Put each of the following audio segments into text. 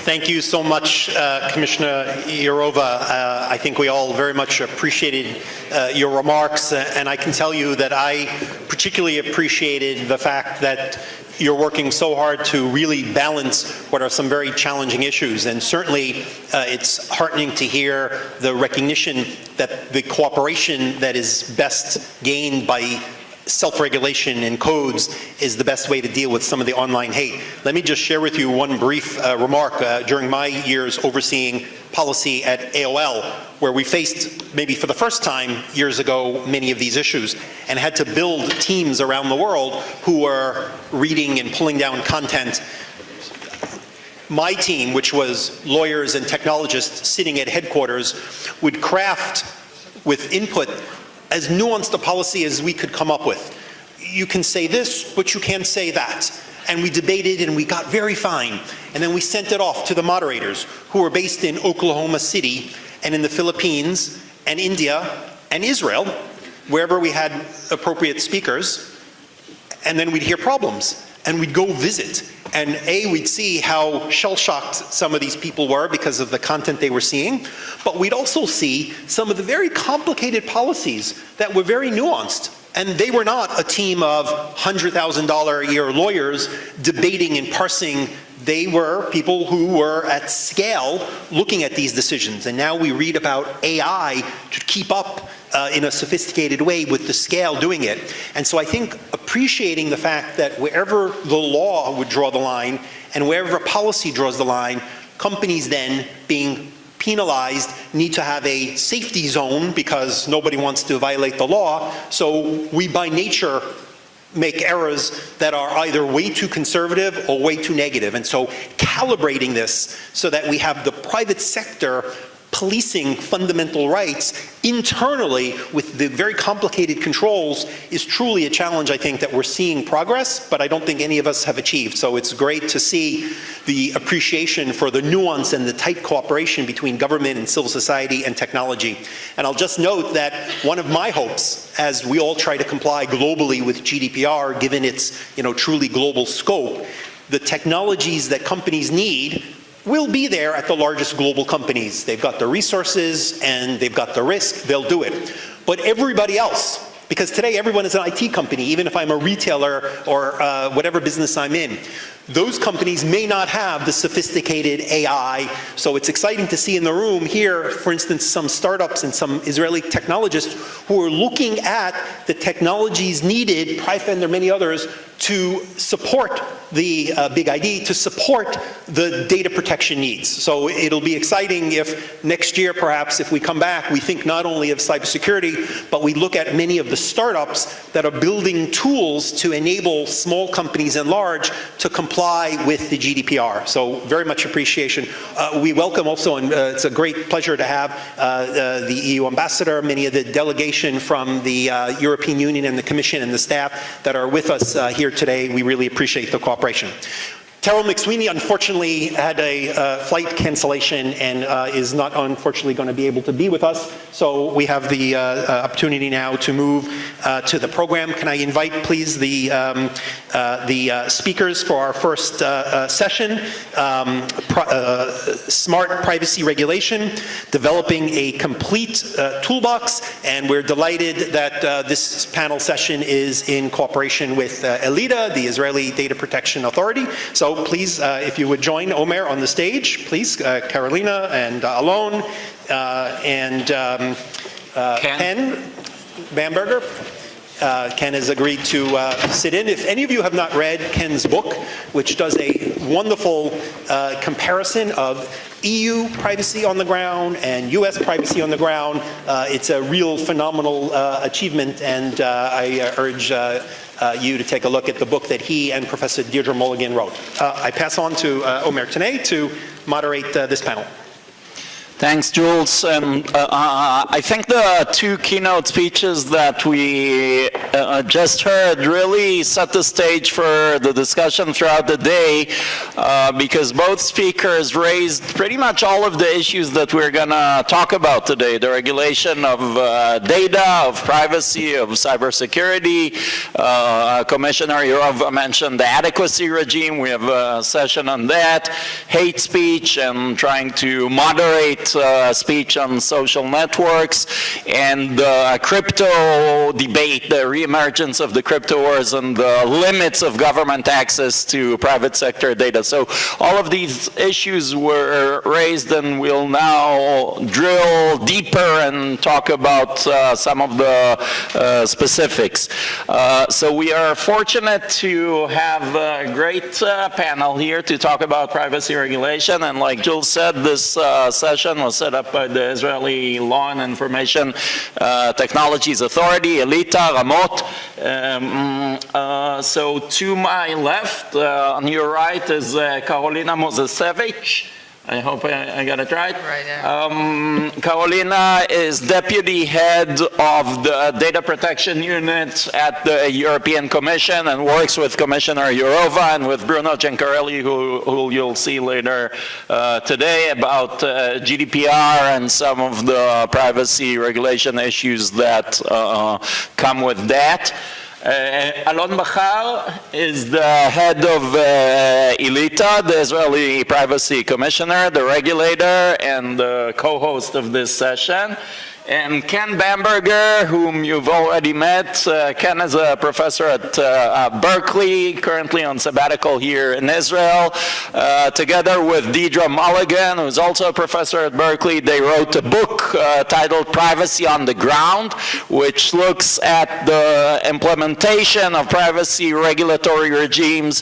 Thank you so much, Commissioner Jourova. I think we all very much appreciated your remarks, and I can tell you that I particularly appreciated the fact that you're working so hard to really balance what are some very challenging issues. And certainly it's heartening to hear the recognition that the cooperation that is best gained by self-regulation and codes is the best way to deal with some of the online hate. Let me just share with you one brief remark. During my years overseeing policy at AOL, where we faced, maybe for the first time years ago, many of these issues, and had to build teams around the world who were reading and pulling down content. My team, which was lawyers and technologists sitting at headquarters, would craft with input as nuanced a policy as we could come up with. You can say this, but you can't say that. And we debated and we got very fine. And then we sent it off to the moderators, who were based in Oklahoma City and in the Philippines and India and Israel, wherever we had appropriate speakers. And then we'd hear problems and we'd go visit. And we'd see how shell-shocked some of these people were because of the content they were seeing, but we'd also see some of the very complicated policies that were very nuanced. And they were not a team of $100,000 a year lawyers debating and parsing. They were people who were at scale looking at these decisions. And now we read about AI to keep up in a sophisticated way with the scale doing it. And so I think appreciating the fact that wherever the law would draw the line and wherever policy draws the line, companies then being penalized need to have a safety zone because nobody wants to violate the law. So we by nature make errors that are either way too conservative or way too negative. And so calibrating this so that we have the private sector policing fundamental rights internally with the very complicated controls is truly a challenge, I think, that we're seeing progress, but I don't think any of us have achieved. So it's great to see the appreciation for the nuance and the tight cooperation between government and civil society and technology. And I'll just note that one of my hopes, as we all try to comply globally with GDPR, given its truly global scope, the technologies that companies need will be there at the largest global companies. They've got the resources and they've got the risk, they'll do it. But everybody else, because today everyone is an IT company, even if I'm a retailer or whatever business I'm in, those companies may not have the sophisticated AI. So it's exciting to see in the room here, for instance, some startups and some Israeli technologists who are looking at the technologies needed, Prof and there are many others, to support the big ID, to support the data protection needs. So it'll be exciting if next year, perhaps, if we come back, we think not only of cybersecurity, but we look at many of the startups that are building tools to enable small companies and large to comply with the GDPR. So very much appreciation. We welcome also, and it's a great pleasure to have the EU ambassador, many of the delegation from the European Union and the Commission and the staff that are with us here today. We really appreciate the cooperation. Terrell McSweeney unfortunately had a flight cancellation and is not unfortunately going to be able to be with us. So we have the opportunity now to move to the program. Can I invite, please, the speakers for our first session, Smart Privacy Regulation, Developing a Complete Toolbox. And we're delighted that this panel session is in cooperation with ELIDA, the Israeli Data Protection Authority. So please, if you would join Omer on the stage, please, Karolina and Alon and Ken Bamberger. Ken has agreed to sit in. If any of you have not read Ken's book, which does a wonderful comparison of EU privacy on the ground and US privacy on the ground, it's a real phenomenal achievement, and I urge you to take a look at the book that he and Professor Deirdre Mulligan wrote. I pass on to Omer Tene to moderate this panel. Thanks, Jules. I think the two keynote speeches that we just heard really set the stage for the discussion throughout the day, because both speakers raised pretty much all of the issues that we're going to talk about today: the regulation of data, of privacy, of cybersecurity. Commissioner Yurova mentioned the adequacy regime. We have a session on that. Hate speech and trying to moderate speech on social networks, and the crypto debate, the reemergence of the crypto wars and the limits of government access to private sector data. So all of these issues were raised, and we'll now drill deeper and talk about some of the specifics. So we are fortunate to have a great panel here to talk about privacy regulation, and like Jules said, this session was set up by the Israeli Law and Information Technologies Authority, ELITA, Ramot. So to my left, on your right, is Karolina Mojzesowicz. I hope I got it right. Karolina is Deputy Head of the Data Protection Unit at the European Commission and works with Commissioner Yurova and with Bruno Gencarelli, who you'll see later today, about GDPR and some of the privacy regulation issues that come with that. Alon Bachar is the head of ELITA, the Israeli Privacy Commissioner, the regulator, and the co-host of this session. And Ken Bamberger, whom you've already met. Ken is a professor at Berkeley, currently on sabbatical here in Israel. Together with Deidre Mulligan, who's also a professor at Berkeley, they wrote a book titled Privacy on the Ground, which looks at the implementation of privacy regulatory regimes,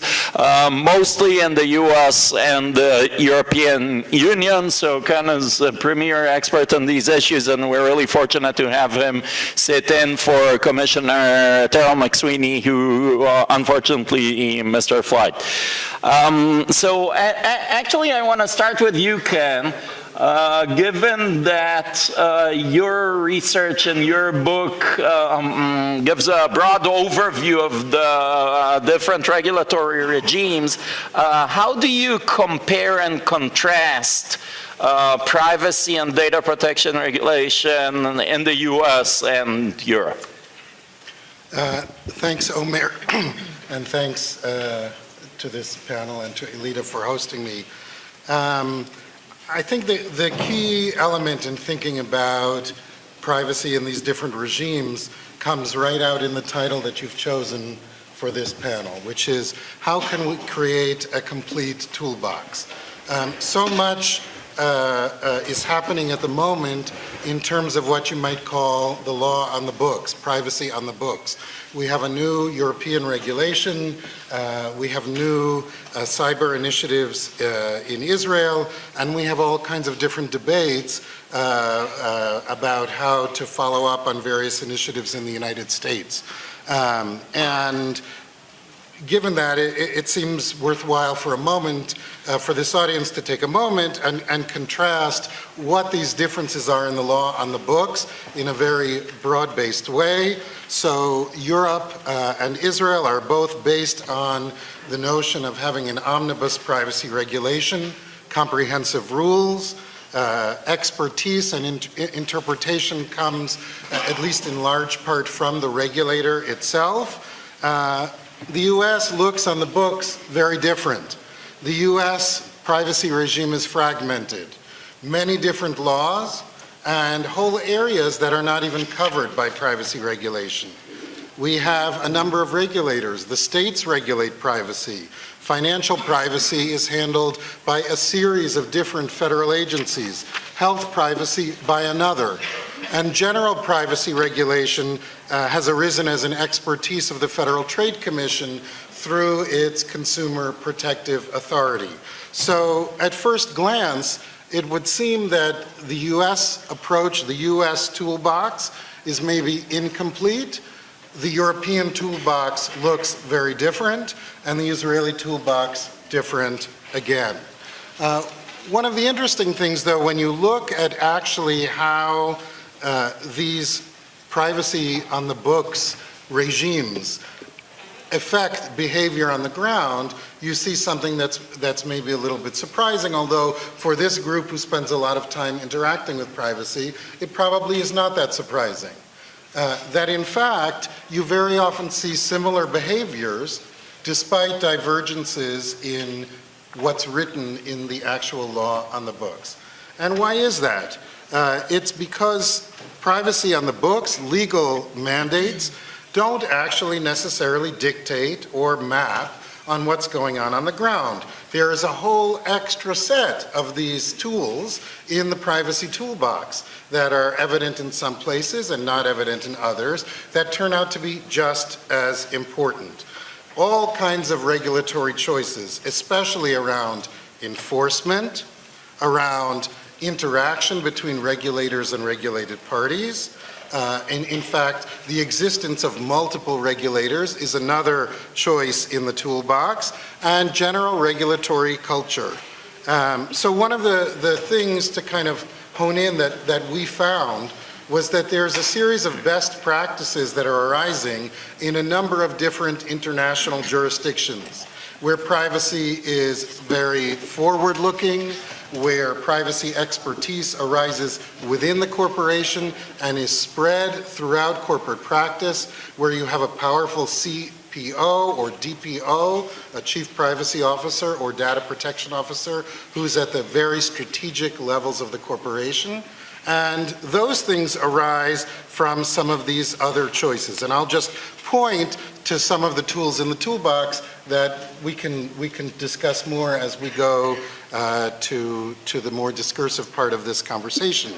mostly in the US and the European Union. So Ken is a premier expert on these issues, and we're really fortunate to have him sit in for Commissioner Terrell McSweeney, who unfortunately missed her flight. So actually I want to start with you, Ken. Given that your research and your book gives a broad overview of the different regulatory regimes, how do you compare and contrast privacy and data protection regulation in the US and Europe? Thanks, Omer, and thanks to this panel and to ELITA for hosting me. I think the key element in thinking about privacy in these different regimes comes right out in the title that you've chosen for this panel, which is, how can we create a complete toolbox? So much is happening at the moment in terms of what you might call the law on the books, privacy on the books. We have a new European regulation, we have new cyber initiatives in Israel, and we have all kinds of different debates about how to follow up on various initiatives in the United States. And given that, it seems worthwhile for a moment for this audience to take a moment and contrast what these differences are in the law on the books in a very broad-based way. So Europe and Israel are both based on the notion of having an omnibus privacy regulation, comprehensive rules, expertise and interpretation comes, at least in large part, from the regulator itself. The US looks on the books very different. The US privacy regime is fragmented. Many different laws and whole areas that are not even covered by privacy regulation. We have a number of regulators. The states regulate privacy. Financial privacy is handled by a series of different federal agencies. Health privacy by another. And general privacy regulation has arisen as an expertise of the Federal Trade Commission through its Consumer Protective Authority. So at first glance, it would seem that the US approach, the US toolbox, is maybe incomplete. The European toolbox looks very different, and the Israeli toolbox different again. One of the interesting things, though, when you look at actually how these privacy on the books regimes affect behavior on the ground, you see something that's maybe a little bit surprising, although for this group who spends a lot of time interacting with privacy, it probably is not that surprising. That in fact, you very often see similar behaviors despite divergences in what's written in the actual law on the books. And why is that? It's because privacy on the books, legal mandates, don't actually necessarily dictate or map on what's going on the ground. There is a whole extra set of these tools in the privacy toolbox that are evident in some places and not evident in others that turn out to be just as important. All kinds of regulatory choices, especially around enforcement, around interaction between regulators and regulated parties. And in fact, the existence of multiple regulators is another choice in the toolbox, and general regulatory culture. So one of the things to kind of hone in that we found was that there's a series of best practices that are arising in a number of different international jurisdictions, where privacy is very forward-looking, where privacy expertise arises within the corporation and is spread throughout corporate practice, where you have a powerful CPO or DPO, a Chief Privacy Officer or Data Protection Officer, who's at the very strategic levels of the corporation. And those things arise from some of these other choices. And I'll just point to some of the tools in the toolbox that we can discuss more as we go to the more discursive part of this conversation.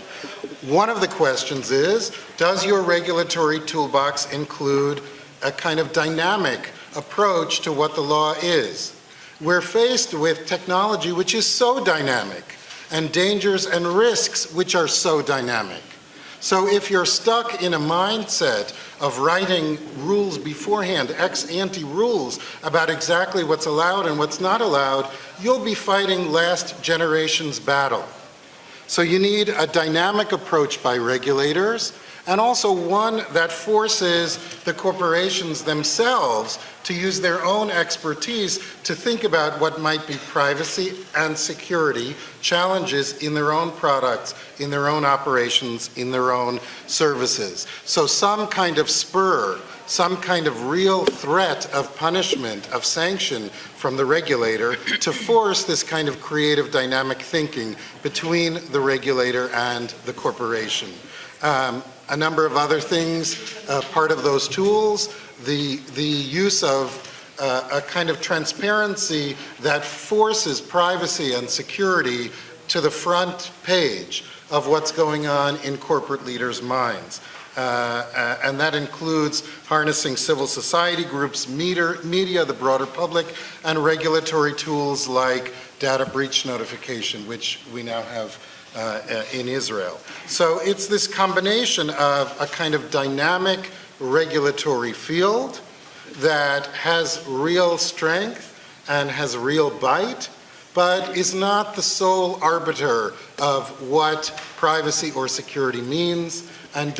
One of the questions is, does your regulatory toolbox include a kind of dynamic approach to what the law is? We're faced with technology which is so dynamic, and dangers and risks which are so dynamic. So if you're stuck in a mindset of writing rules beforehand, ex-ante rules about exactly what's allowed and what's not allowed, you'll be fighting last generation's battle. So you need a dynamic approach by regulators, and also one that forces the corporations themselves to use their own expertise to think about what might be privacy and security challenges in their own products, in their own operations, in their own services. So some kind of spur, some kind of real threat of punishment, of sanction from the regulator to force this kind of creative dynamic thinking between the regulator and the corporation. A number of other things, part of those tools, the use of a kind of transparency that forces privacy and security to the front page of what's going on in corporate leaders' minds. And that includes harnessing civil society groups, media, the broader public, and regulatory tools like data breach notification, which we now have in Israel. So it's this combination of a kind of dynamic regulatory field that has real strength and has real bite, but is not the sole arbiter of what privacy or security means, and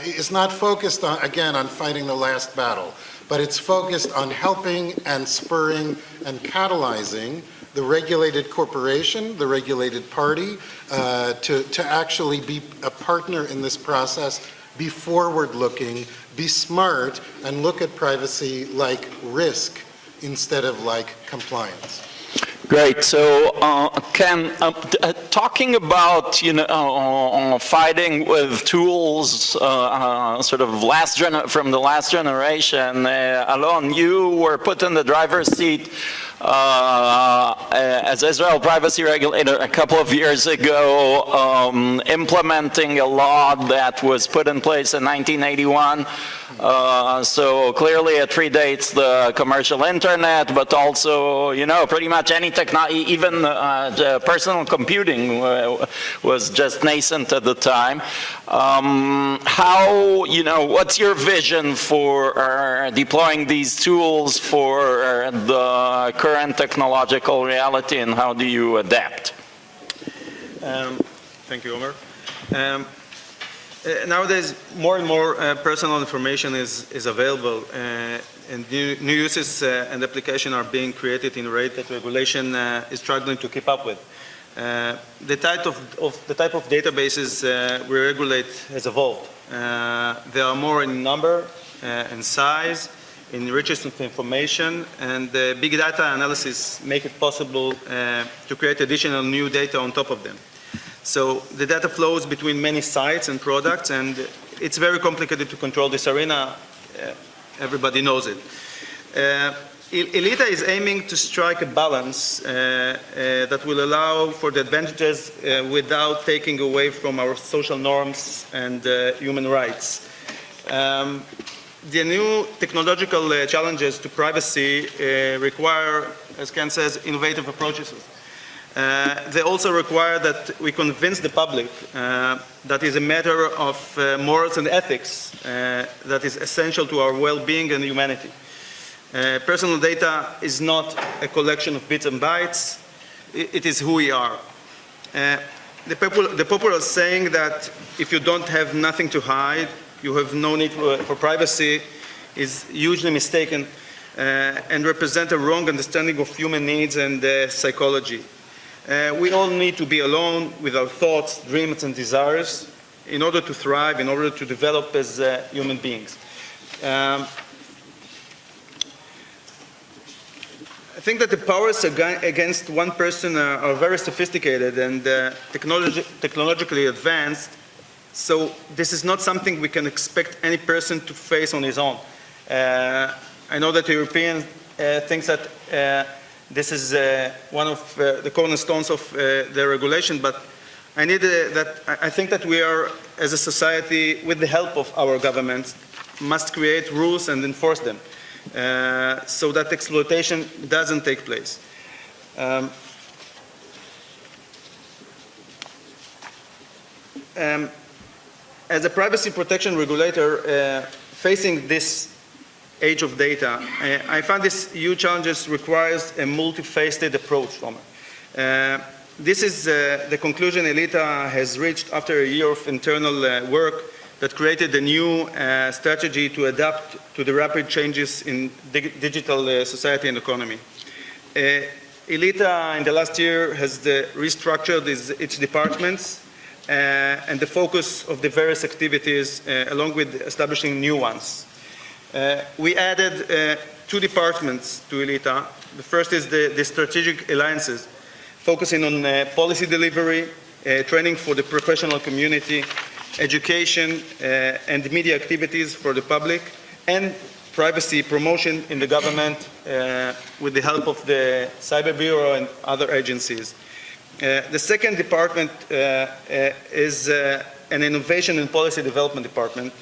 is not focused on, again, on fighting the last battle, but it's focused on helping and spurring and catalyzing the regulated corporation, the regulated party, to actually be a partner in this process, be forward-looking, be smart, and look at privacy like risk instead of like compliance. Great. So, Ken, talking about fighting with tools, sort of from the last generation, Alon, you were put in the driver's seat as Israel privacy regulator a couple of years ago, implementing a law that was put in place in 1981. So clearly it predates the commercial internet, but also, pretty much any technology, even personal computing was just nascent at the time. What's your vision for deploying these tools for the current technological reality, and how do you adapt? Thank you, Omer. Nowadays, more and more personal information is available, and new uses and applications are being created in a rate that regulation is struggling to keep up with. The type of databases we regulate has evolved. There are more in number and size, in richness of information, and big data analysis make it possible to create additional new data on top of them. So the data flows between many sites and products, and it's very complicated to control this arena. Everybody knows it. ELITA is aiming to strike a balance that will allow for the advantages without taking away from our social norms and human rights. The new technological challenges to privacy require, as Ken says, innovative approaches. They also require that we convince the public that is a matter of morals and ethics that is essential to our well-being and humanity. Personal data is not a collection of bits and bytes. It is who we are. The popular saying that if you don't have nothing to hide, you have no need for privacy is hugely mistaken and represent a wrong understanding of human needs and psychology. We all need to be alone with our thoughts, dreams, and desires in order to thrive, in order to develop as human beings. I think that the powers against one person are very sophisticated and technologically advanced, so this is not something we can expect any person to face on his own. I know that the Europeans think that this is one of the cornerstones of the regulation, but I think that we are, as a society, with the help of our governments, must create rules and enforce them so that exploitation doesn't take place. As a privacy protection regulator facing this age of data, I found these huge challenges requires a multifaceted approach. This is the conclusion ELITA has reached after a year of internal work that created a new strategy to adapt to the rapid changes in digital society and economy. ELITA in the last year has restructured its departments and the focus of the various activities along with establishing new ones. We added two departments to ELITA. The first is the strategic alliances, focusing on policy delivery, training for the professional community, education and media activities for the public, and privacy promotion in the government with the help of the Cyber Bureau and other agencies. The second department is an innovation and policy development department,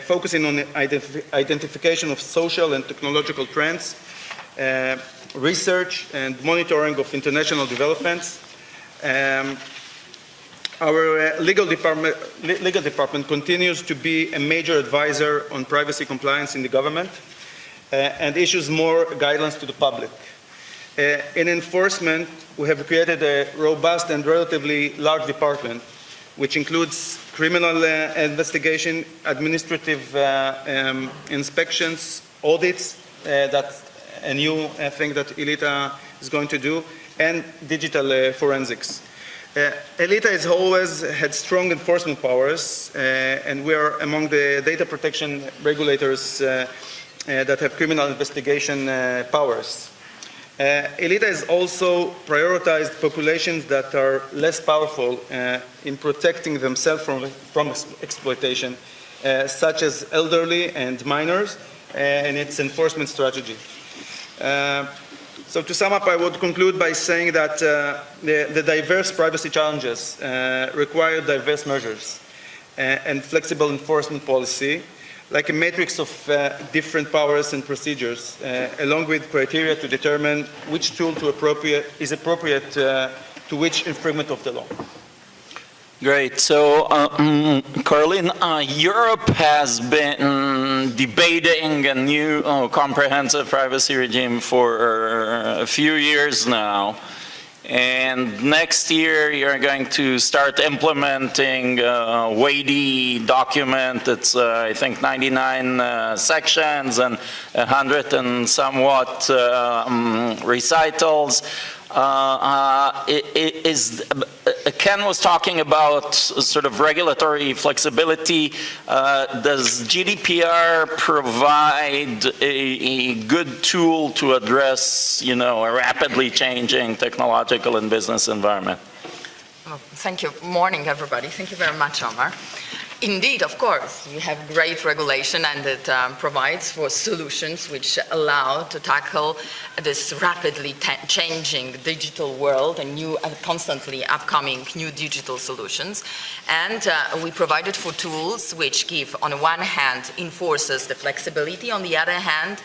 focusing on the identification of social and technological trends, research and monitoring of international developments. Our legal department continues to be a major advisor on privacy compliance in the government and issues more guidelines to the public. In enforcement, we have created a robust and relatively large department, which includes criminal investigation, administrative inspections, audits, that's a new thing that ELITA is going to do, and digital forensics. ELITA has always had strong enforcement powers, and we are among the data protection regulators that have criminal investigation powers. ELITA has also prioritized populations that are less powerful in protecting themselves from exploitation, such as elderly and minors, and its enforcement strategy. So to sum up, I would conclude by saying that the diverse privacy challenges require diverse measures and flexible enforcement policy, like a matrix of different powers and procedures, along with criteria to determine which tool is appropriate to which infringement of the law. Great. So, Karolina, Europe has been debating a new comprehensive privacy regime for a few years now. And next year, you're going to start implementing a weighty document. It's, I think, 99 sections and 100 and somewhat recitals. Ken was talking about sort of regulatory flexibility. Does GDPR provide a good tool to address, a rapidly changing technological and business environment? Well, thank you. Morning, everybody. Thank you very much, Omer. Indeed, of course, you have great regulation, and it provides for solutions which allow to tackle this rapidly changing digital world and new, constantly upcoming new digital solutions. And we provided for tools which give, on the one hand, enforces the flexibility, on the other hand,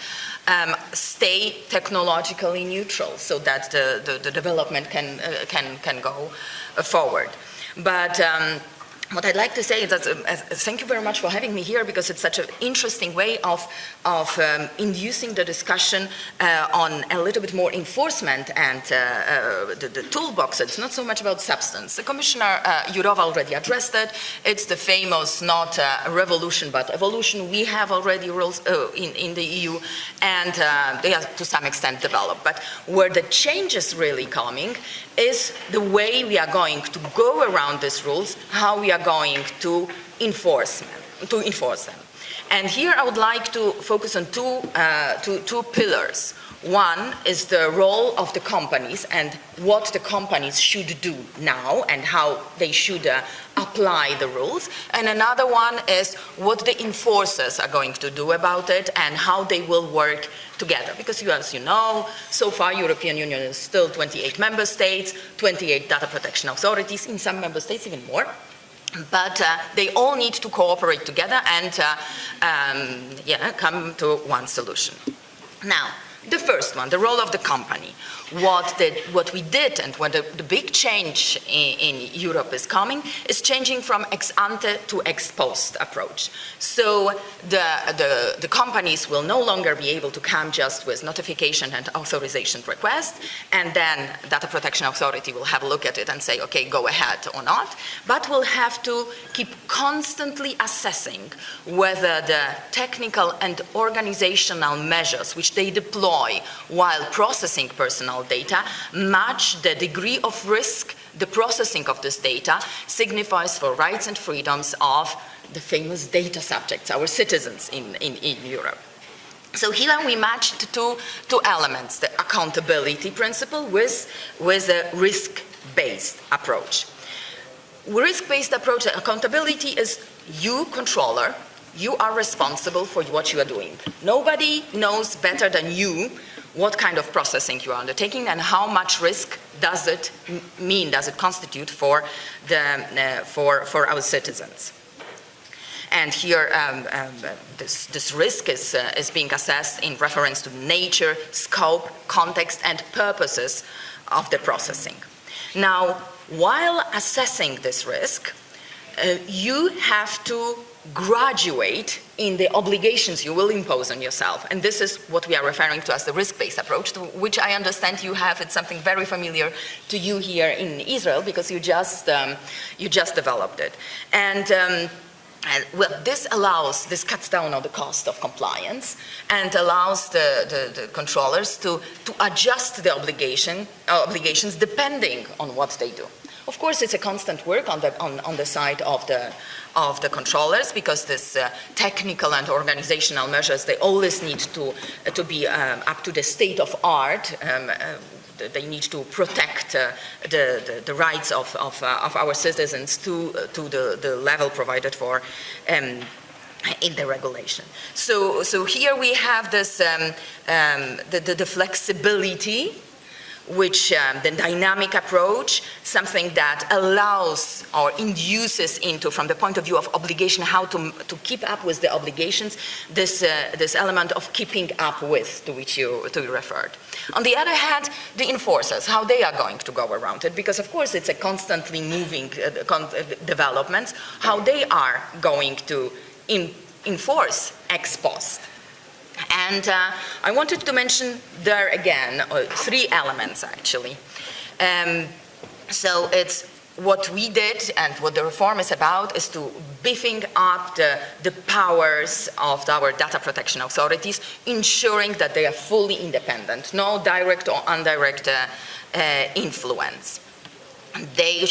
stay technologically neutral, so that the development can go forward. But what I'd like to say is that thank you very much for having me here, because it's such an interesting way of inducing the discussion on a little bit more enforcement and the toolbox. It's not so much about substance. The Commissioner Jourova already addressed it. It's the famous not revolution but evolution. We have already rules in the EU, and they are to some extent developed. But where the change is really coming is the way we are going to go around these rules, how we are going to enforce them. And here I would like to focus on two pillars. One is the role of the companies and what the companies should do now and how they should apply the rules. And another one is what the enforcers are going to do about it and how they will work together. Because as you know, so far European Union is still 28 member states, 28 data protection authorities, in some member states even more. But they all need to cooperate together and come to one solution. Now, the first one, the role of the company. What we did and what the big change in Europe is coming is changing from ex ante to ex post approach. So the companies will no longer be able to come just with notification and authorization request, and then Data Protection Authority will have a look at it and say, okay, go ahead or not, but will have to keep constantly assessing whether the technical and organizational measures which they deploy while processing personal data match the degree of risk the processing of this data signifies for rights and freedoms of the famous data subjects, our citizens in Europe. So here we matched two elements, the accountability principle with a risk-based approach. Risk-based approach, accountability is you, controller, you are responsible for what you are doing. Nobody knows better than you what kind of processing you are undertaking and how much risk does it constitute for our citizens. And here, this risk is being assessed in reference to nature, scope, context, and purposes of the processing. Now, while assessing this risk, you have to graduate in the obligations you will impose on yourself. And this is what we are referring to as the risk-based approach, to which I understand you have. It's something very familiar to you here in Israel because you just developed it. And this cuts down on the cost of compliance and allows the controllers to adjust the obligations depending on what they do. Of course, it's a constant work on the side of the controllers, because this technical and organizational measures, they always need to be up to the state of art. They need to protect the rights of our citizens to the level provided for in the regulation. So here we have this the flexibility, which the dynamic approach, something that allows or induces into, from the point of view of obligation, how to keep up with the obligations, this element of keeping up with, to which you referred. On the other hand, the enforcers, how they are going to go around it, because of course it's a constantly moving development, how they are going to enforce ex post. And I wanted to mention there again three elements actually. So it's what we did and what the reform is about is to beefing up the powers of our data protection authorities, ensuring that they are fully independent, no direct or indirect influence. There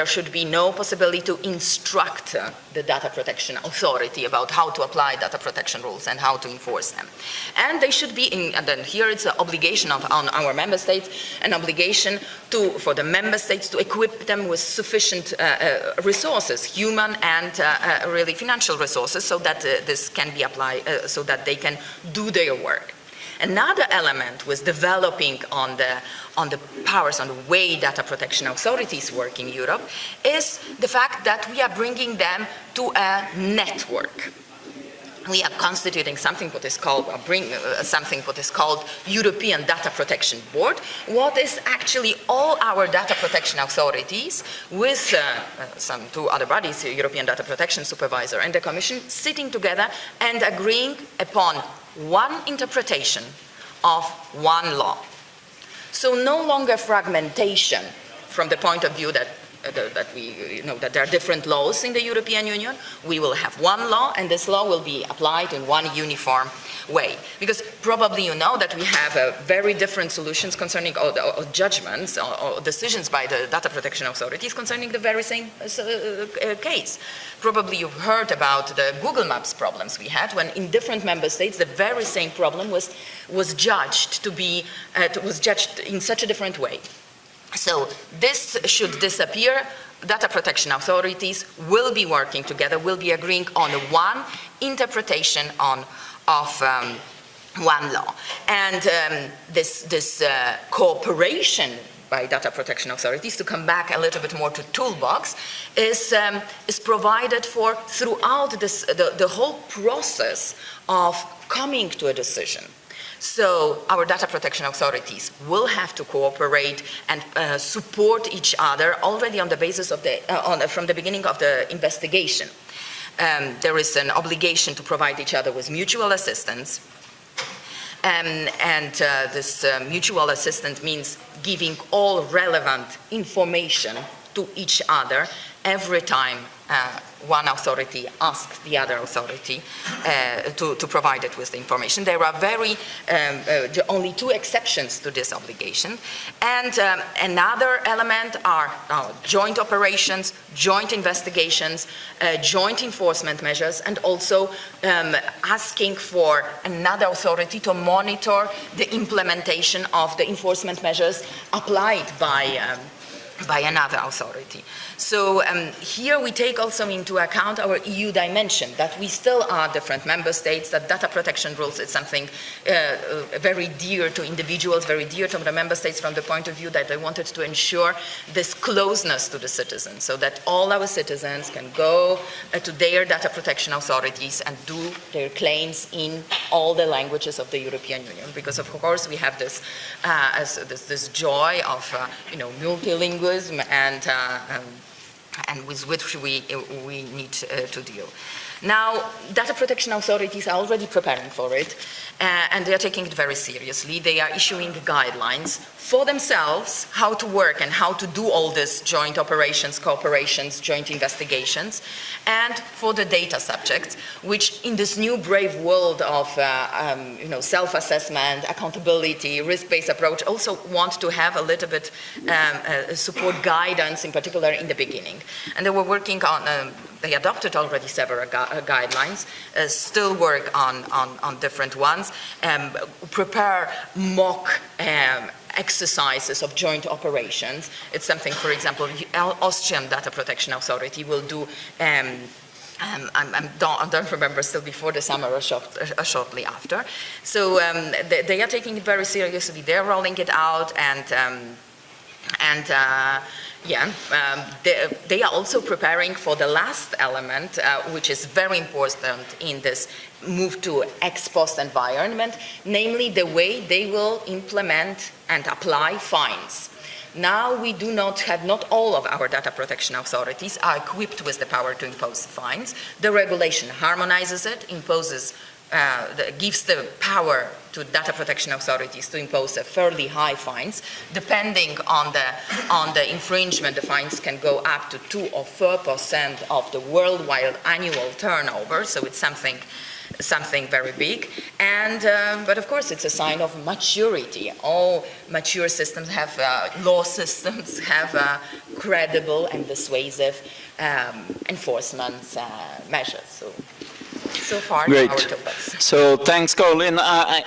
should be no possibility to instruct the data protection authority about how to apply data protection rules and how to enforce them. And they should be, and then here it's an obligation on our member states, an obligation for the member states to equip them with sufficient resources, human and really financial resources, so that this can be applied, so that they can do their work. Another element was developing on the powers, on the way data protection authorities work in Europe, is the fact that we are bringing them to a network. We are constituting something what is called, European Data Protection Board, what is actually all our data protection authorities with some two other bodies, the European Data Protection Supervisor and the Commission, sitting together and agreeing upon one interpretation of one law. So no longer fragmentation from the point of view that that there are different laws in the European Union. We will have one law, and this law will be applied in one uniform way. Because probably you know that we have very different solutions concerning or judgments or decisions by the data protection authorities concerning the very same case. Probably you've heard about the Google Maps problems we had when in different member states the very same problem was judged in such a different way. So this should disappear. Data protection authorities will be working together, will be agreeing on one interpretation of one law. And this cooperation by data protection authorities, to come back a little bit more to toolbox, is provided for throughout the whole process of coming to a decision. So our data protection authorities will have to cooperate and support each other already on the basis of from the beginning of the investigation. There is an obligation to provide each other with mutual assistance. This mutual assistance means giving all relevant information to each other every time one authority asks the other authority to provide it with the information. There are only two exceptions to this obligation. And another element are joint operations, joint investigations, joint enforcement measures, and also asking for another authority to monitor the implementation of the enforcement measures applied by another authority. So here we take also into account our EU dimension, that we still are different member states, that data protection rules is something very dear to individuals, very dear to the member states from the point of view that they wanted to ensure this closeness to the citizens, so that all our citizens can go to their data protection authorities and do their claims in all the languages of the European Union. Because of course we have this joy of multilingualism and with which we need to deal. Now, data protection authorities are already preparing for it, and they are taking it very seriously. They are issuing guidelines for themselves how to work and how to do all this joint operations, cooperations, joint investigations, and for the data subjects, which in this new brave world of self-assessment, accountability, risk-based approach, also want to have a little bit support guidance, in particular in the beginning. And they were working on they adopted already several guidelines, still work on different ones, prepare mock exercises of joint operations. It's something, for example, Austrian Data Protection Authority will do, I don't remember, still before the summer or shortly after. So they are taking it very seriously. They're rolling it out, they are also preparing for the last element, which is very important in this move to ex post environment, namely the way they will implement and apply fines. Now we do not have, not all of our data protection authorities are equipped with the power to impose fines. The regulation harmonizes it, imposes, gives the power to data protection authorities to impose a fairly high fines. Depending on the infringement, the fines can go up to 2 or 4% of the worldwide annual turnover, so it's something very big. And but of course it's a sign of maturity. All mature systems have law systems have credible and dissuasive enforcement measures. So far, Great. our topics. So thanks, Karolina.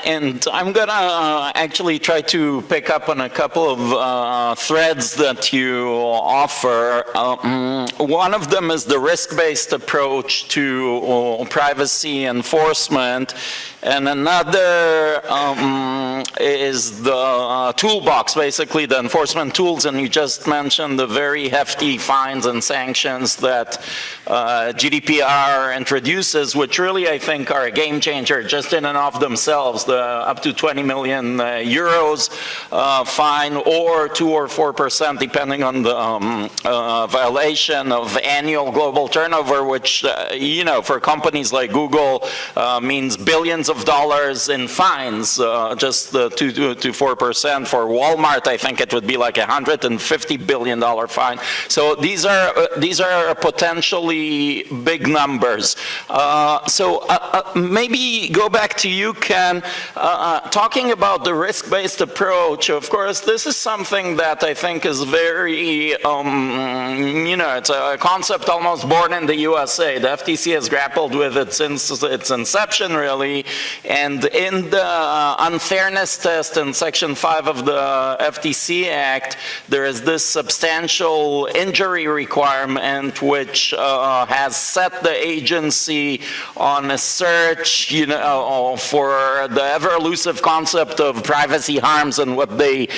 And I'm going to actually try to pick up on a couple of threads that you offer. One of them is the risk-based approach to privacy enforcement, and another is the toolbox, basically the enforcement tools, and you just mentioned the very hefty fines and sanctions that GDPR introduces, which really I think are a game changer just in and of themselves, the up to 20 million euros fine, or 2 or 4% depending on the violation of annual global turnover, which you know, for companies like Google means billions of dollars in fines, just 2 to 4%. For Walmart, I think it would be like $150 billion fine. So these are potentially big numbers. So maybe go back to you, Ken, talking about the risk-based approach. Of course, this is something that I think is very, you know, it's a concept almost born in the USA. The FTC has grappled with it since its inception, really. And in the unfairness test in Section 5 of the FTC Act, there is this substantial injury requirement which has set the agency on a search, you know, for the ever-elusive concept of privacy harms and what they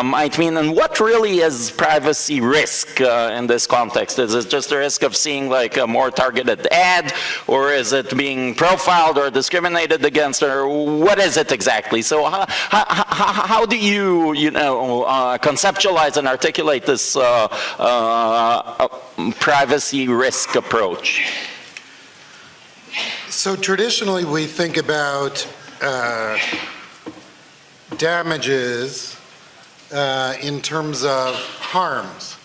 might mean. And what really is privacy risk in this context? Is it just a risk of seeing like a more targeted ad, or is it being profiled or discriminated against, or what is it exactly? So how do you, you know, conceptualize and articulate this privacy risk approach? So traditionally we think about damages in terms of harms.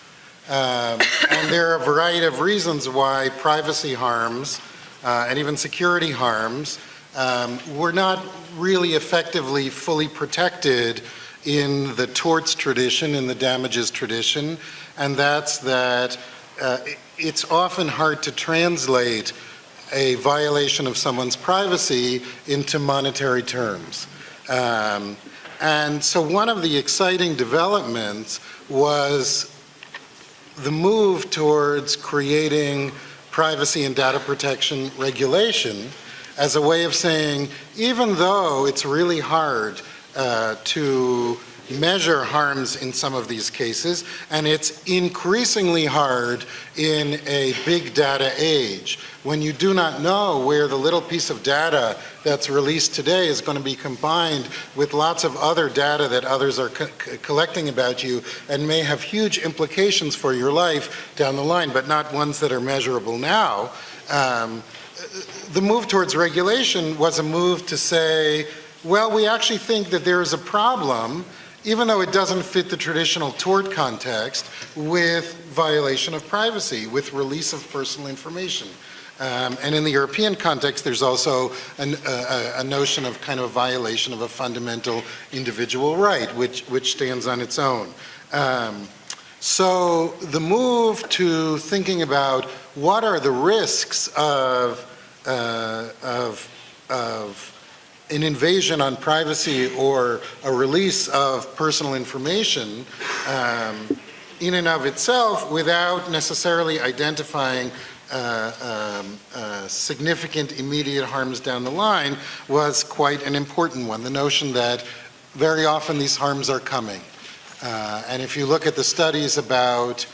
And there are a variety of reasons why privacy harms and even security harms were not really effectively fully protected in the torts tradition, in the damages tradition, and that's that it's often hard to translate a violation of someone's privacy into monetary terms. And so one of the exciting developments was the move towards creating privacy and data protection regulation as a way of saying, even though it's really hard to measure harms in some of these cases, and it's increasingly hard in a big data age, when you do not know where the little piece of data that's released today is going to be combined with lots of other data that others are collecting about you and may have huge implications for your life down the line, but not ones that are measurable now. The move towards regulation was a move to say, well, we actually think that there is a problem, even though it doesn't fit the traditional tort context, with violation of privacy, with release of personal information. And in the European context, there's also a notion of kind of violation of a fundamental individual right, which stands on its own. So the move to thinking about what are the risks of an invasion on privacy or a release of personal information in and of itself, without necessarily identifying significant immediate harms down the line, was quite an important one. The notion that very often these harms are coming. And if you look at the studies about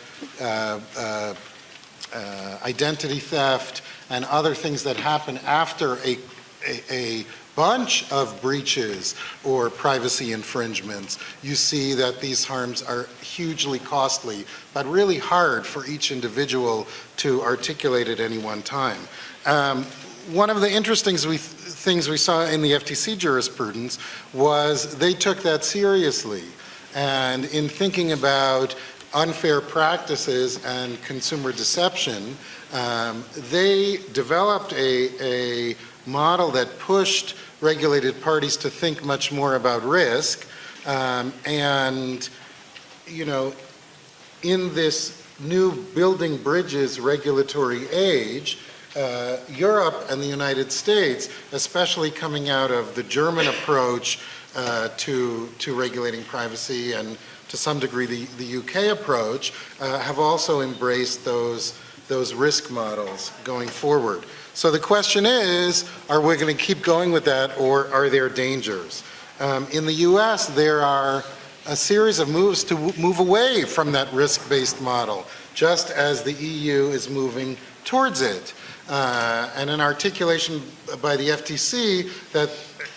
identity theft and other things that happen after a bunch of breaches or privacy infringements, you see that these harms are hugely costly, but really hard for each individual to articulate at any one time. One of the interesting things we saw in the FTC jurisprudence was they took that seriously. And in thinking about unfair practices and consumer deception, they developed a model that pushed regulated parties to think much more about risk. And, you know, in this new building bridges regulatory age, Europe and the United States, especially coming out of the German approach to regulating privacy and to some degree the UK approach, have also embraced those risk models going forward. So the question is, are we going to keep going with that, or are there dangers? In the US, there are a series of moves to move away from that risk-based model, just as the EU is moving towards it. And an articulation by the FTC that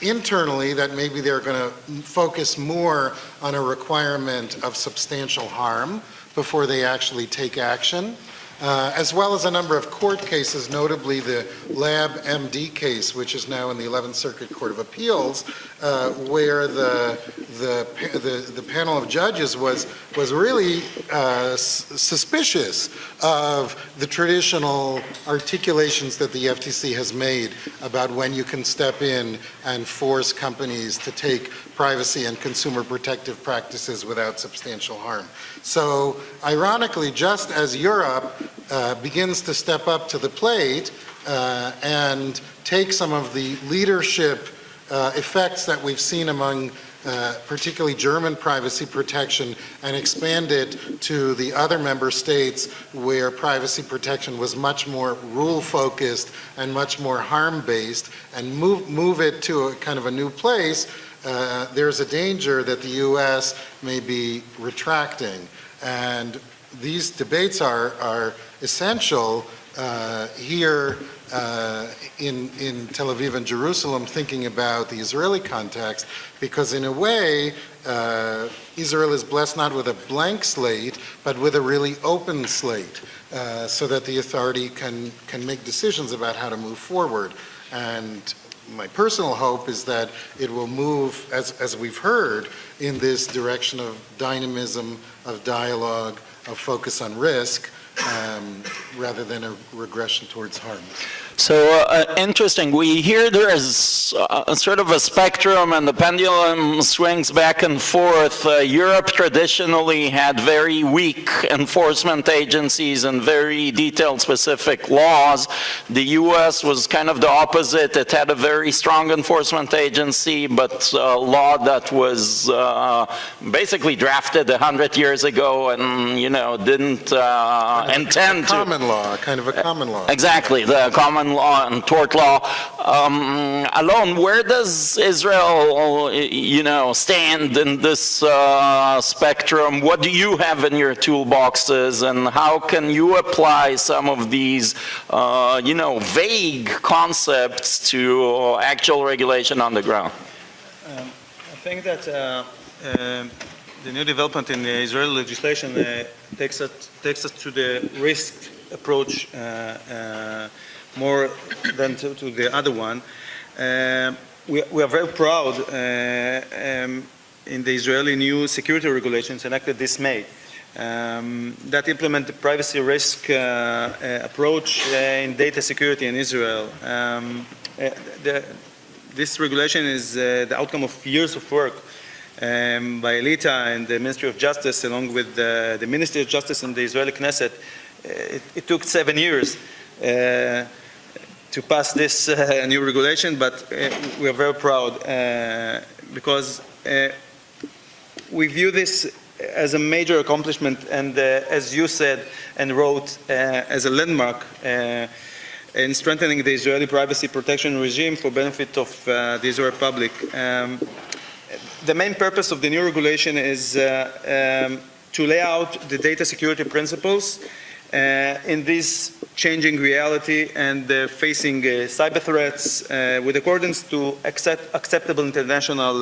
internally that maybe they're going to focus more on a requirement of substantial harm before they actually take action. As well as a number of court cases, notably the LabMD case, which is now in the 11th Circuit Court of Appeals, where the panel of judges was really suspicious of the traditional articulations that the FTC has made about when you can step in and force companies to take privacy and consumer protective practices without substantial harm. So ironically, just as Europe begins to step up to the plate and take some of the leadership effects that we've seen among particularly German privacy protection and expand it to the other member states where privacy protection was much more rule-focused and much more harm-based, and move it to a kind of a new place, there's a danger that the U.S. may be retracting. And these debates are essential here in Tel Aviv and Jerusalem, thinking about the Israeli context, because in a way, Israel is blessed not with a blank slate, but with a really open slate, so that the authority can make decisions about how to move forward. And my personal hope is that it will move, as we've heard, in this direction of dynamism, of dialogue, of focus on risk, rather than a regression towards harm. So interesting. We hear there is sort of a spectrum and the pendulum swings back and forth. Europe traditionally had very weak enforcement agencies and very detailed specific laws. The US was kind of the opposite. It had a very strong enforcement agency, but a law that was basically drafted 100 years ago and, you know, didn't intend to... Common law, kind of a common law. Exactly, the common law and tort law. Alon, where does Israel, you know, stand in this spectrum? What do you have in your toolboxes, and how can you apply some of these, you know, vague concepts to actual regulation on the ground? I think that the new development in the Israeli legislation takes us to the risk approach more than to the other one. We are very proud in the Israeli new security regulations enacted this May that implement the privacy risk approach in data security in Israel. This regulation is the outcome of years of work by Elita and the Ministry of Justice, along with the Ministry of Justice and the Israeli Knesset. It took 7 years to pass this new regulation, but we are very proud because we view this as a major accomplishment, and as you said and wrote, as a landmark in strengthening the Israeli privacy protection regime for benefit of the Israeli public. The main purpose of the new regulation is to lay out the data security principles in this changing reality and facing cyber threats with accordance to acceptable international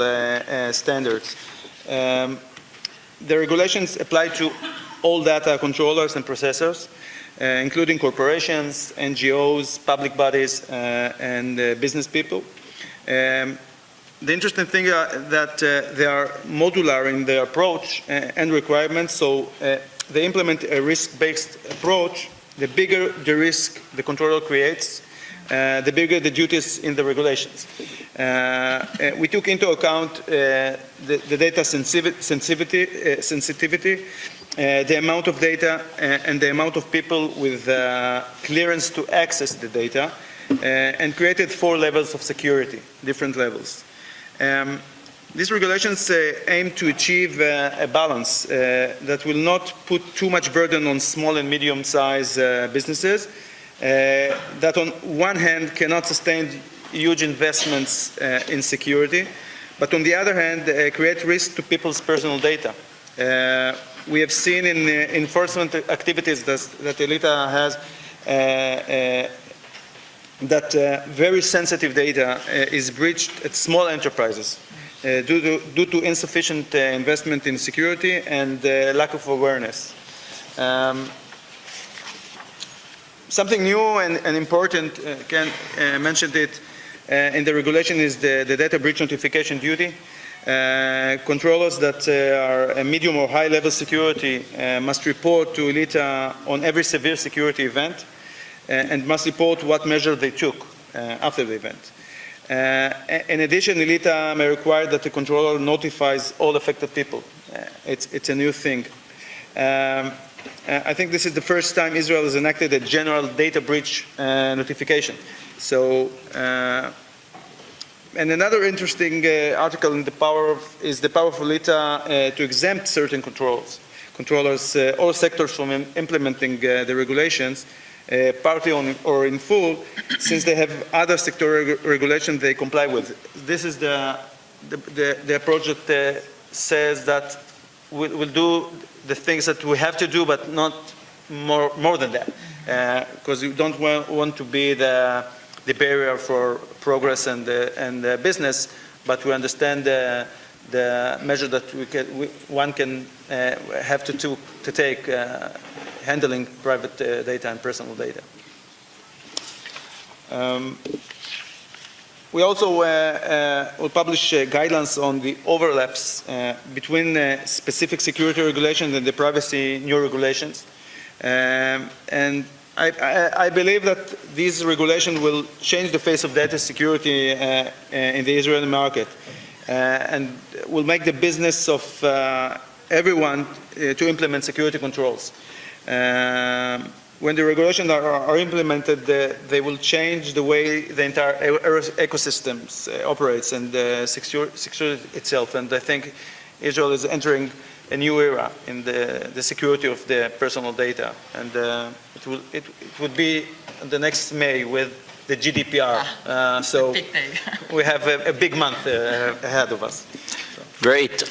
standards. The regulations apply to all data controllers and processors, including corporations, NGOs, public bodies, and business people. The interesting thing that they are modular in their approach and requirements, so they implement a risk-based approach. The bigger the risk the controller creates, the bigger the duties in the regulations. We took into account the data sensitivity, the amount of data, and the amount of people with clearance to access the data, and created 4 levels of security, different levels. These regulations aim to achieve a balance that will not put too much burden on small and medium-sized businesses that on one hand cannot sustain huge investments in security, but on the other hand create risk to people's personal data. We have seen in enforcement activities that ELITA has that very sensitive data is breached at small enterprises due to insufficient investment in security and lack of awareness. Something new and important, Ken mentioned it, in the regulation is the data breach notification duty. Controllers that are a medium or high level security must report to ELITA on every severe security event and must report what measure they took after the event. In addition, ELITA may require that the controller notifies all affected people. It's a new thing. I think this is the first time Israel has enacted a general data breach notification. So, and another interesting article in the is the power of ELITA to exempt certain controllers, all sectors from implementing the regulations, partly or in full, since they have other sectoral regulations they comply with. This is the approach that says that we'll do the things that we have to do, but not more than that, because we don't want to be the barrier for progress and business, but we understand the measure that one can have to take handling private data and personal data. We also will publish guidelines on the overlaps between specific security regulations and the privacy new regulations. And I believe that these regulations will change the face of data security in the Israeli market and will make the business of everyone to implement security controls. When the regulations are implemented, they will change the way the entire ecosystem operates and security itself. And I think Israel is entering a new era in the security of the personal data. And it would be the next May with the GDPR. So we have a big month ahead of us. Great.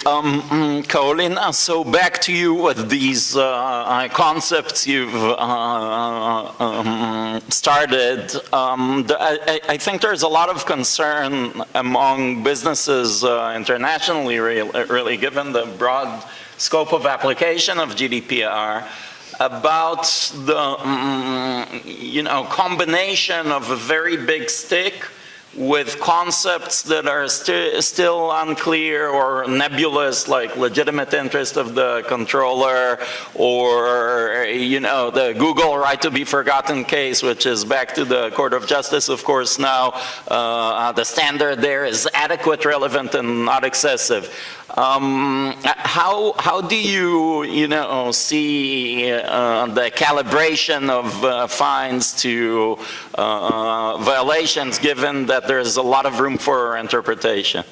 Karolina, so back to you with these concepts you've started. I think there's a lot of concern among businesses internationally, really, given the broad scope of application of GDPR, about the combination of a very big stick with concepts that are still unclear or nebulous, like legitimate interest of the controller, or the Google right to be forgotten case, which is back to the Court of Justice, of course, now. The standard there is adequate, relevant, and not excessive. How do you see the calibration of fines to violations, given that there's a lot of room for interpretation?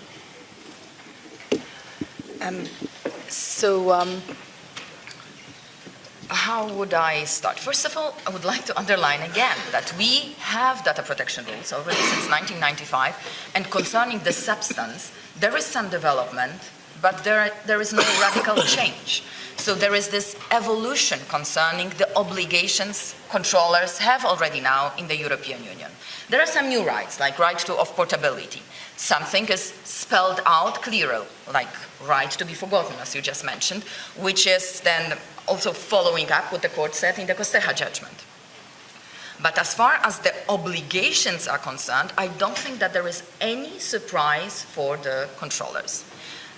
How would I start? First of all, I would like to underline again that we have data protection rules already since 1995, and concerning the substance, there is some development, but there is no radical change. So there is this evolution concerning the obligations controllers have already now in the European Union. There are some new rights, like right of portability. Something is spelled out clearer, like right to be forgotten, as you just mentioned, which is then also following up what the court said in the Costeja judgment. But as far as the obligations are concerned, I don't think that there is any surprise for the controllers.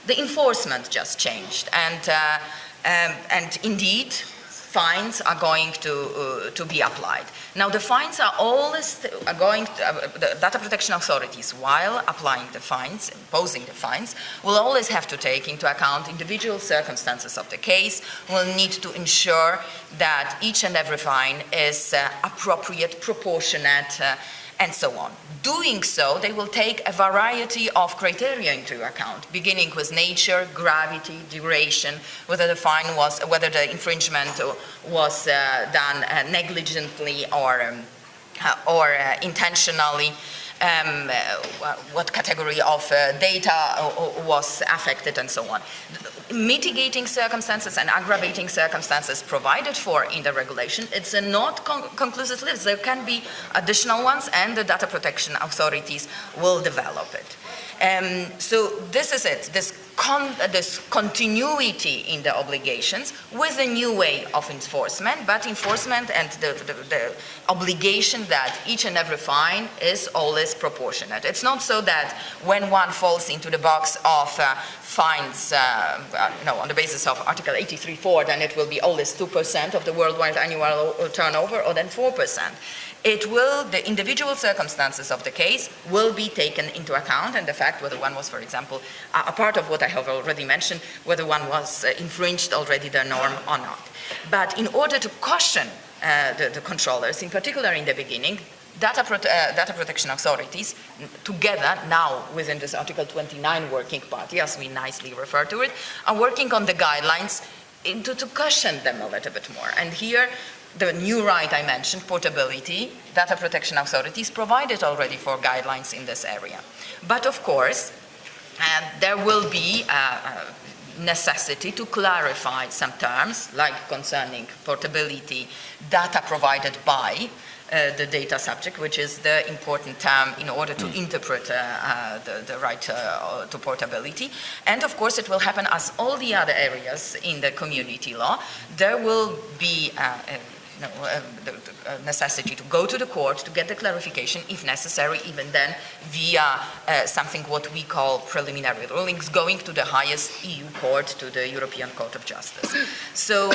The enforcement just changed, and indeed, fines are going to be applied. Now, the fines are always the data protection authorities, while applying the fines, imposing the fines, will always have to take into account individual circumstances of the case, will need to ensure that each and every fine is appropriate, proportionate, and so on. Doing so, they will take a variety of criteria into account, beginning with nature, gravity, duration, whether the infringement was done negligently or intentionally, what category of data was affected, and so on. Mitigating circumstances and aggravating circumstances provided for in the regulation, it's a not conclusive list. There can be additional ones, and the data protection authorities will develop it. So this is it, this continuity in the obligations with a new way of enforcement, but enforcement and the obligation that each and every fine is always proportionate. It's not so that when one falls into the box of fines, on the basis of Article 83.4, then it will be always 2% of the worldwide annual turnover, or then 4%. The individual circumstances of the case will be taken into account, and the fact whether one was, for example, a part of what I have already mentioned, whether one was infringed already the norm or not. But in order to caution the controllers, in particular in the beginning, data protection authorities, together now within this Article 29 working party, as we nicely refer to it, are working on the guidelines to caution them a little bit more. And here, the new right I mentioned, portability, data protection authorities provided already for guidelines in this area. But of course, there will be a necessity to clarify some terms, like concerning portability, data provided by the data subject, which is the important term in order to interpret the right to portability. And of course, it will happen as all the other areas in the community law. There will be the necessity to go to the court to get the clarification, if necessary, even then via something what we call preliminary rulings, going to the highest EU court, to the European Court of Justice. So,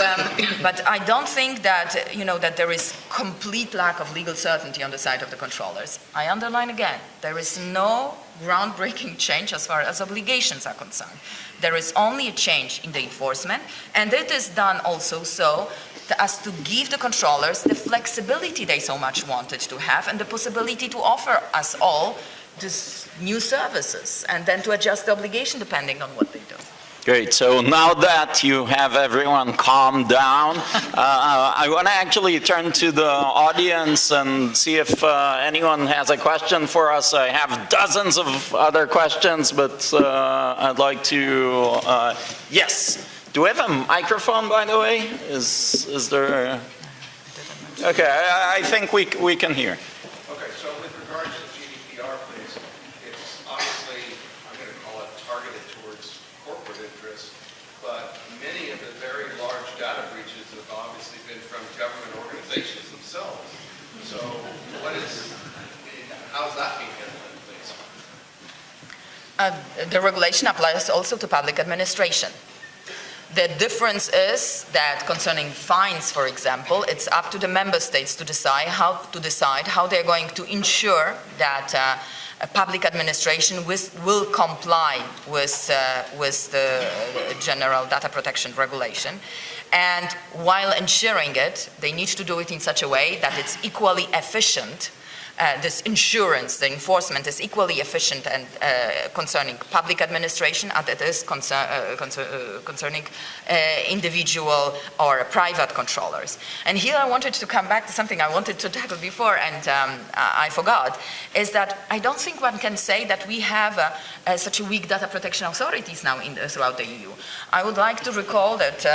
but I don't think that, that there is complete lack of legal certainty on the side of the controllers. I underline again, there is no groundbreaking change as far as obligations are concerned. There is only a change in the enforcement, and it is done also so as to give the controllers the flexibility they so much wanted to have, and the possibility to offer us all these new services, and then to adjust the obligation depending on what they do. Great. So now that you have everyone calmed down, I want to actually turn to the audience and see if anyone has a question for us. I have dozens of other questions, but I'd like to, yes. Do we have a microphone, by the way? Is there? Okay, I think we can hear. Okay, so with regards to GDPR, please, it's obviously, I'm going to call it targeted towards corporate interests, but many of the very large data breaches have obviously been from government organizations themselves. So how's that being handled, please? The regulation applies also to public administration. The difference is that concerning fines, for example, it's up to the member states to decide how they're going to ensure that public administration will comply with the general data protection regulation. And while ensuring it, they need to do it in such a way that it's equally efficient. This insurance, the enforcement is equally efficient and concerning public administration as it is concerning individual or private controllers. And here I wanted to come back to something I wanted to tackle before, and I forgot, is that I don't think one can say that we have such a weak data protection authorities now throughout the EU. I would like to recall that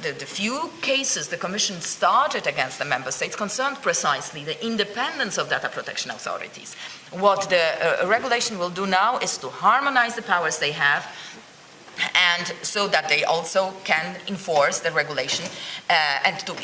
the few cases the Commission started against the member states concerned precisely the independence of data protection authorities. What the regulation will do now is to harmonize the powers they have, and so that they also can enforce the regulation and to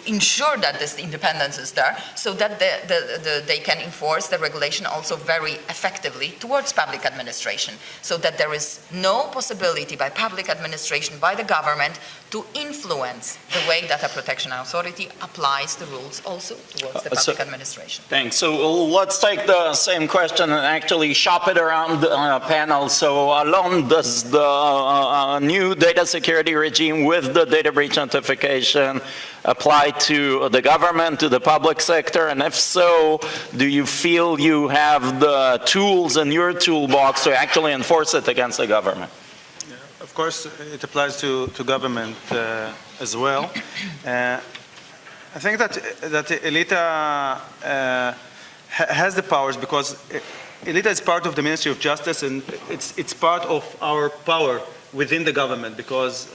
ensure that this independence is there, so that they can enforce the regulation also very effectively towards public administration, so that there is no possibility by public administration, by the government, to influence the way that a protection authority applies the rules also towards the public administration. Thanks. So let's take the same question and actually shop it around the panel. So Alon, does the new data security regime with the data breach notification apply to the government, to the public sector? And if so, do you feel you have the tools in your toolbox to actually enforce it against the government? Of course, it applies to government as well. I think that ELITA has the powers because ELITA is part of the Ministry of Justice, and it's part of our power within the government, because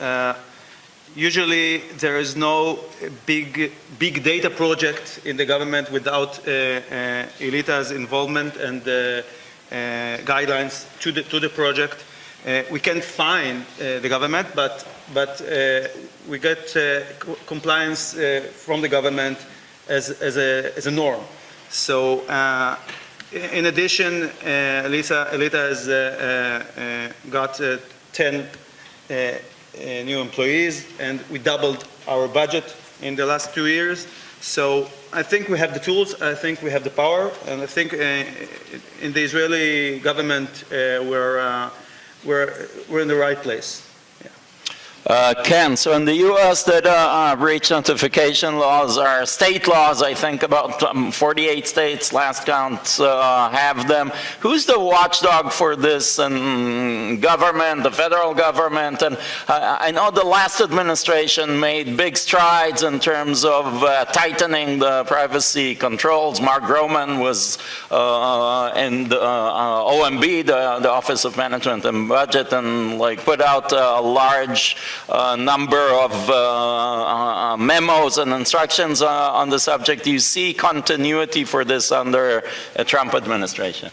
usually there is no big data project in the government without ELITA's involvement and guidelines to the project. We can fine the government, but we get compliance from the government as a norm. So in addition, ELITA has got 10 new employees, and we doubled our budget in the last 2 years. So I think we have the tools, I think we have the power, and I think in the Israeli government we're in the right place. Ken, so in the U.S. data breach notification laws are state laws. I think about 48 states, last count, have them. Who's the watchdog for this in government, the federal government? And I know the last administration made big strides in terms of tightening the privacy controls. Mark Groman was in the OMB, the Office of Management and Budget, and put out a large number of memos and instructions on the subject. Do you see continuity for this under a Trump administration?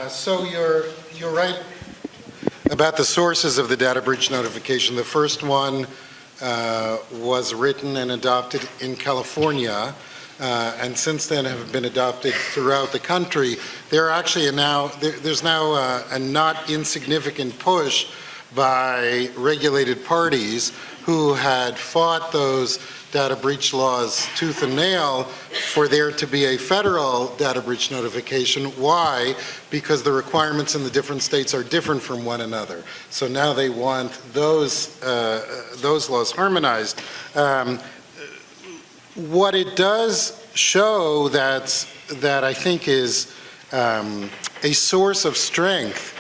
So you're right about the sources of the data breach notification. The first one was written and adopted in California, and since then have been adopted throughout the country. There's now a not insignificant push by regulated parties who had fought those data breach laws tooth and nail for there to be a federal data breach notification. Why? Because the requirements in the different states are different from one another. So now they want those laws harmonized. What it does show that I think is a source of strength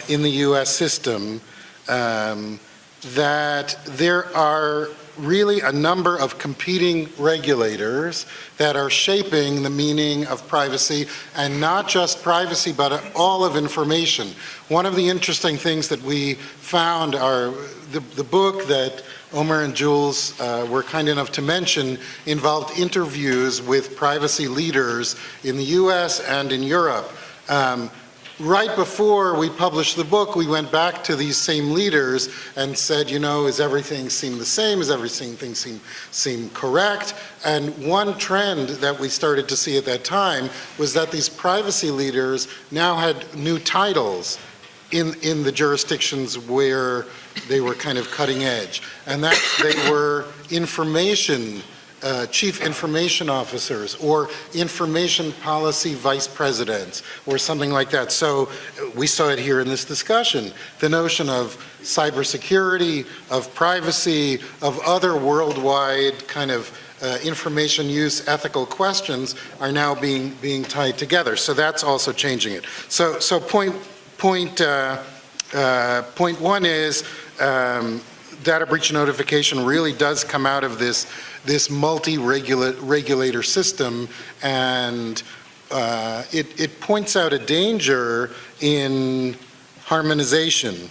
in the U.S. system, that there are really a number of competing regulators that are shaping the meaning of privacy, and not just privacy, but all of information. One of the interesting things that we found are the book that Omer and Jules were kind enough to mention involved interviews with privacy leaders in the U.S. and in Europe. Right before we published the book, we went back to these same leaders and said, is everything seem the same? Is everything seem correct? And one trend that we started to see at that time was that these privacy leaders now had new titles in the jurisdictions where they were kind of cutting edge. And that they were chief information officers or information policy vice presidents or something like that. So we saw it here in this discussion. The notion of cybersecurity, of privacy, of other worldwide kind of information use ethical questions are now being tied together. So that's also changing it. So point one is data breach notification really does come out of this multi-regulator system, and it points out a danger in harmonization.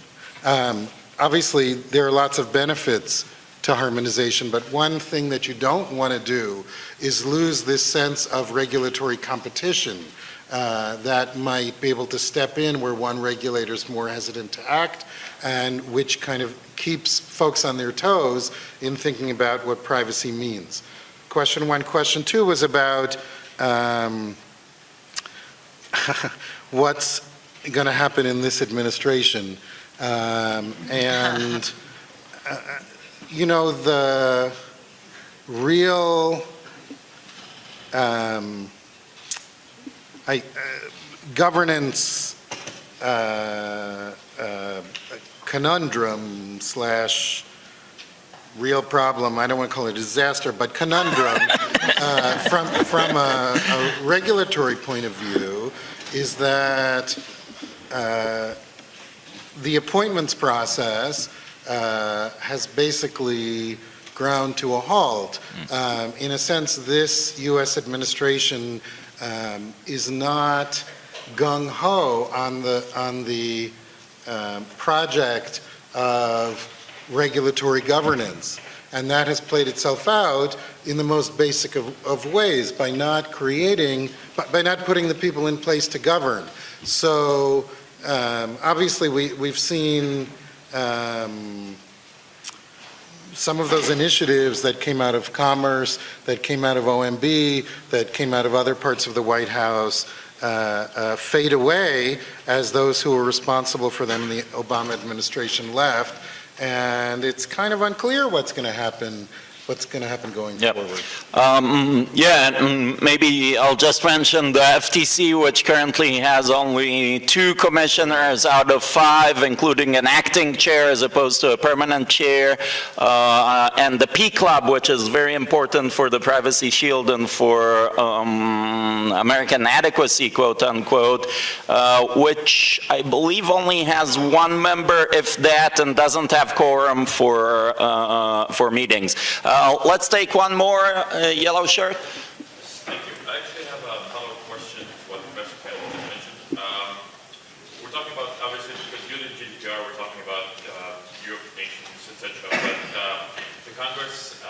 Obviously, there are lots of benefits to harmonization. But one thing that you don't want to do is lose this sense of regulatory competition that might be able to step in where one regulator is more hesitant to act, and which kind of keeps folks on their toes in thinking about what privacy means. Question one. Question two was about what's going to happen in this administration. You know, the real governance conundrum slash real problem, I don't want to call it a disaster, but conundrum from a regulatory point of view is that the appointments process has basically ground to a halt. In a sense, this U.S. administration is not gung-ho on the project of regulatory governance. And that has played itself out in the most basic of ways by not putting the people in place to govern. So obviously we've seen some of those initiatives that came out of Commerce, that came out of OMB, that came out of other parts of the White House fade away as those who were responsible for them in the Obama administration left. And it's kind of unclear what's going to happen going forward. Maybe I'll just mention the FTC, which currently has only 2 commissioners out of 5, including an acting chair as opposed to a permanent chair, and the P Club, which is very important for the Privacy Shield and for American adequacy, quote unquote, which I believe only has 1 member, if that, and doesn't have quorum for meetings. Let's take one more, yellow shirt. Thank you. I actually have a follow-up question to what the Professor Kenneth just mentioned. We're talking about, obviously, because you're the GDPR, we're talking about Europe nations, etc. But the Congress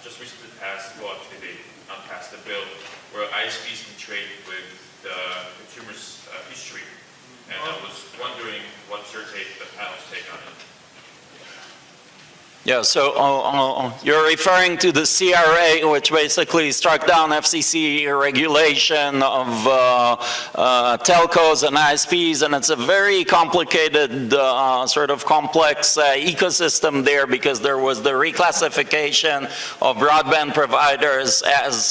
just recently passed, well, actually they passed a bill where ISPs can trade with the consumer's history. And I was wondering what's your take, the panel's take on it? Yeah, so you're referring to the CRA, which basically struck down FCC regulation of telcos and ISPs, and it's a very complicated, sort of complex ecosystem there, because there was the reclassification of broadband providers as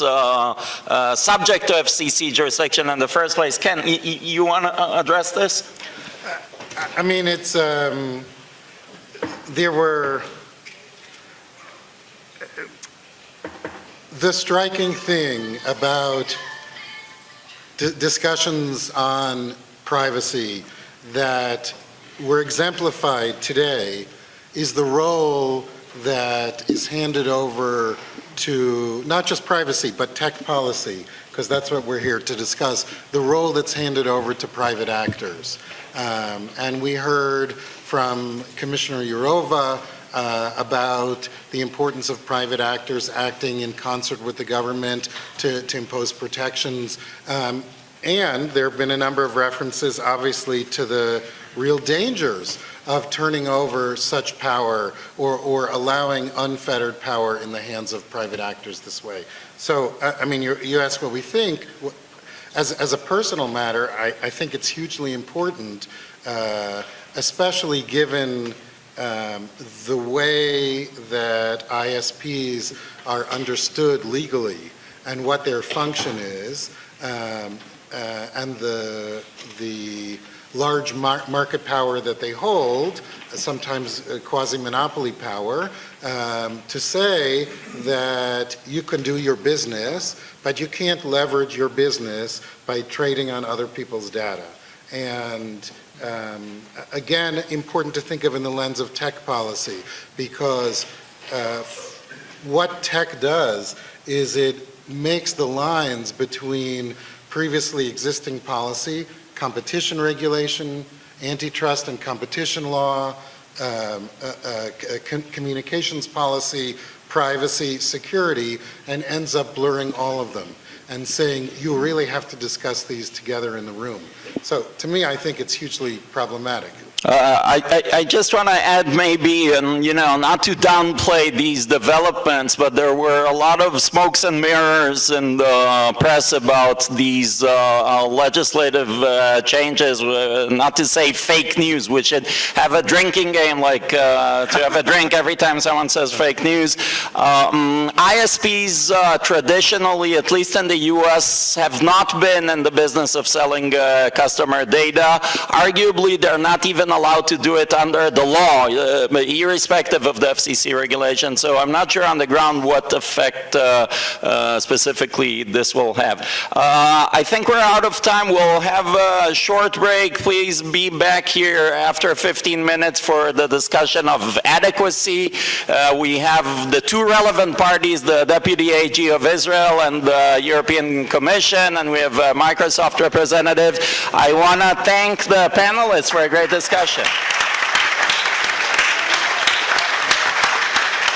subject to FCC jurisdiction in the first place. Ken, you want to address this? I mean, it's, there were, the striking thing about discussions on privacy that were exemplified today is the role that is handed over to not just privacy, but tech policy, because that's what we're here to discuss, the role that's handed over to private actors. And we heard from Commissioner Jourova about the importance of private actors acting in concert with the government to impose protections. And there have been a number of references, obviously, to the real dangers of turning over such power or allowing unfettered power in the hands of private actors this way. So, I mean, you ask what we think. As a personal matter, I think it's hugely important, especially given the way that ISPs are understood legally and what their function is, and the large market power that they hold, sometimes quasi-monopoly power, to say that you can do your business, but you can't leverage your business by trading on other people's data. And again, important to think of in the lens of tech policy, because what tech does is it makes the lines between previously existing policy, competition regulation, antitrust and competition law, communications policy, privacy, security, and ends up blurring all of them and saying you really have to discuss these together in the room. So to me, I think it's hugely problematic. I just want to add maybe, and not to downplay these developments, but there were a lot of smokes and mirrors in the press about these legislative changes, not to say fake news. We should have a drinking game, like to have a drink every time someone says fake news. ISPs traditionally, at least in the US, have not been in the business of selling customer data. Arguably, they're not even allowed to do it under the law, irrespective of the FCC regulation. So I'm not sure on the ground what effect specifically this will have. I think we're out of time. We'll have a short break. Please be back here after 15 minutes for the discussion of adequacy. We have the two relevant parties, the Deputy AG of Israel and the European Commission, and we have a Microsoft representative. I want to thank the panelists for a great discussion.